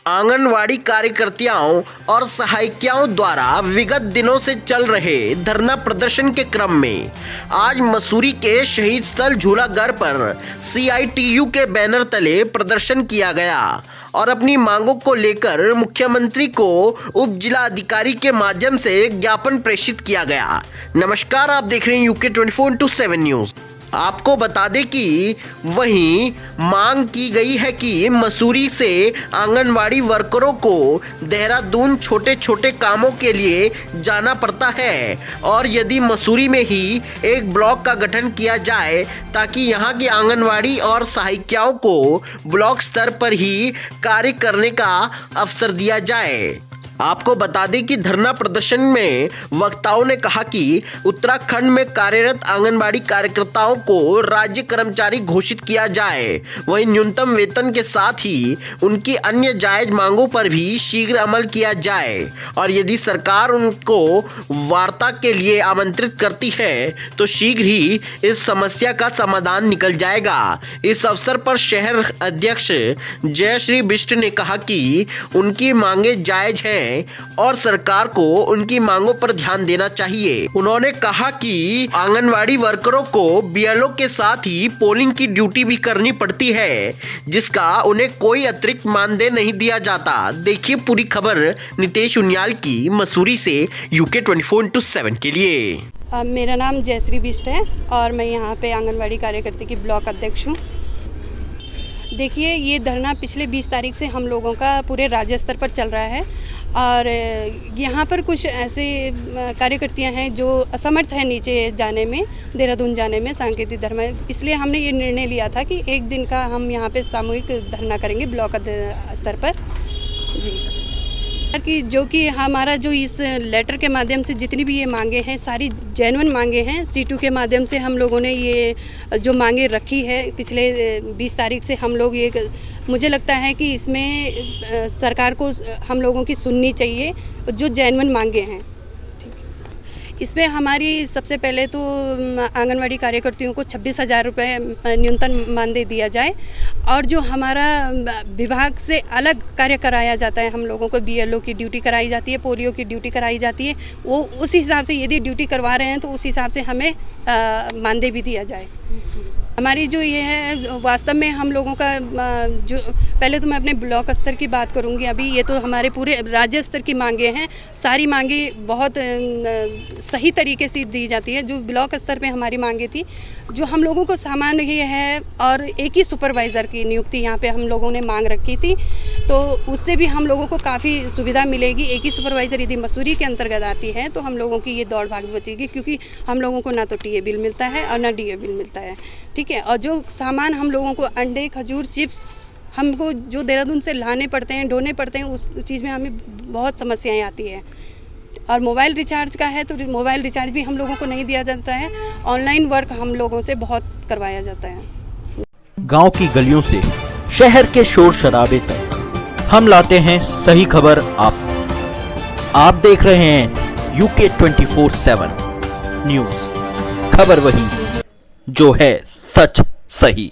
आंगनवाड़ी कार्यकर्ताओं और सहायिकाओं द्वारा विगत दिनों से चल रहे धरना प्रदर्शन के क्रम में आज मसूरी के शहीद स्थल झूलागढ़ पर CITU के बैनर तले प्रदर्शन किया गया और अपनी मांगों को लेकर मुख्यमंत्री को उप जिला अधिकारी के माध्यम से ज्ञापन प्रेषित किया गया। नमस्कार, आप देख रहे हैं UK 24/7 न्यूज। आपको बता दें कि वहीं मांग की गई है कि मसूरी से आंगनवाड़ी वर्करों को देहरादून छोटे छोटे कामों के लिए जाना पड़ता है और यदि मसूरी में ही एक ब्लॉक का गठन किया जाए ताकि यहां की आंगनवाड़ी और सहायिकाओं को ब्लॉक स्तर पर ही कार्य करने का अवसर दिया जाए। आपको बता दें कि धरना प्रदर्शन में वक्ताओं ने कहा कि उत्तराखंड में कार्यरत आंगनबाड़ी कार्यकर्ताओं को राज्य कर्मचारी घोषित किया जाए, वहीं न्यूनतम वेतन के साथ ही उनकी अन्य जायज मांगों पर भी शीघ्र अमल किया जाए और यदि सरकार उनको वार्ता के लिए आमंत्रित करती है तो शीघ्र ही इस समस्या का समाधान निकल जाएगा। इस अवसर पर शहर अध्यक्ष जयश्री बिष्ट ने कहा कि उनकी मांगे जायज हैं और सरकार को उनकी मांगों पर ध्यान देना चाहिए। उन्होंने कहा कि आंगनवाड़ी वर्करों को BLO के साथ ही पोलिंग की ड्यूटी भी करनी पड़ती है, जिसका उन्हें कोई अतिरिक्त मानदेय नहीं दिया जाता। देखिए पूरी खबर नितेश उनियाल की मसूरी से UK 24/7 के लिए। मेरा नाम जयश्री बिष्ट है और मैं यहाँ पे आंगनवाड़ी कार्यकर्ता की ब्लॉक अध्यक्ष हूँ। देखिए, ये धरना पिछले 20 तारीख से हम लोगों का पूरे राज्य स्तर पर चल रहा है और यहाँ पर कुछ ऐसे कार्यकर्तियाँ हैं जो असमर्थ हैं नीचे जाने में, देहरादून जाने में सांकेतिक धरना। इसलिए हमने ये निर्णय लिया था कि एक दिन का हम यहाँ पे सामूहिक धरना करेंगे ब्लॉक स्तर पर जी। कि जो कि हमारा जो इस लेटर के माध्यम से जितनी भी ये मांगे हैं सारी जेन्युइन मांगे हैं। C2 के माध्यम से हम लोगों ने ये जो मांगे रखी है पिछले 20 तारीख से हम लोग ये, मुझे लगता है कि इसमें सरकार को हम लोगों की सुननी चाहिए जो जेन्युइन मांगे हैं। इसमें हमारी सबसे पहले तो आंगनवाड़ी कार्यकर्तियों को 26,000 रुपये न्यूनतम मानदेय दिया जाए और जो हमारा विभाग से अलग कार्य कराया जाता है, हम लोगों को BLO की ड्यूटी कराई जाती है, पोलियो की ड्यूटी कराई जाती है, वो उस हिसाब से यदि ड्यूटी करवा रहे हैं तो उस हिसाब से हमें मानदेय भी दिया जाए। हमारी जो ये है वास्तव में हम लोगों का जो पहले तो मैं अपने ब्लॉक स्तर की बात करूंगी। अभी ये तो हमारे पूरे राज्य स्तर की मांगे हैं, सारी मांगे बहुत सही तरीके से दी जाती है। जो ब्लॉक स्तर पे हमारी मांगे थी, जो हम लोगों को सामान्य ये है और एक ही सुपरवाइज़र की नियुक्ति यहाँ पे हम लोगों ने मांग रखी थी, तो उससे भी हम लोगों को काफ़ी सुविधा मिलेगी। एक ही सुपरवाइज़र यदि मसूरी के अंतर्गत आती है तो हम लोगों की ये दौड़ भाग बचेगी, क्योंकि हम लोगों को ना तो TA बिल मिलता है और ना DA बिल मिलता है, ठीक है। और जो सामान हम लोगों को अंडे, खजूर, चिप्स हमको जो देहरादून से लाने पड़ते हैं, ढोने पड़ते हैं, उस चीज़ में हमें बहुत समस्याएं आती है। और मोबाइल रिचार्ज का है तो मोबाइल रिचार्ज भी हम लोगों को नहीं दिया जाता है। ऑनलाइन वर्क हम लोगों से बहुत करवाया जाता है। गांव की गलियों से शहर के शोर शराबे तक हम लाते हैं सही खबर आप देख रहे हैं UK 24/7 न्यूज। खबर वही जो है सच सही।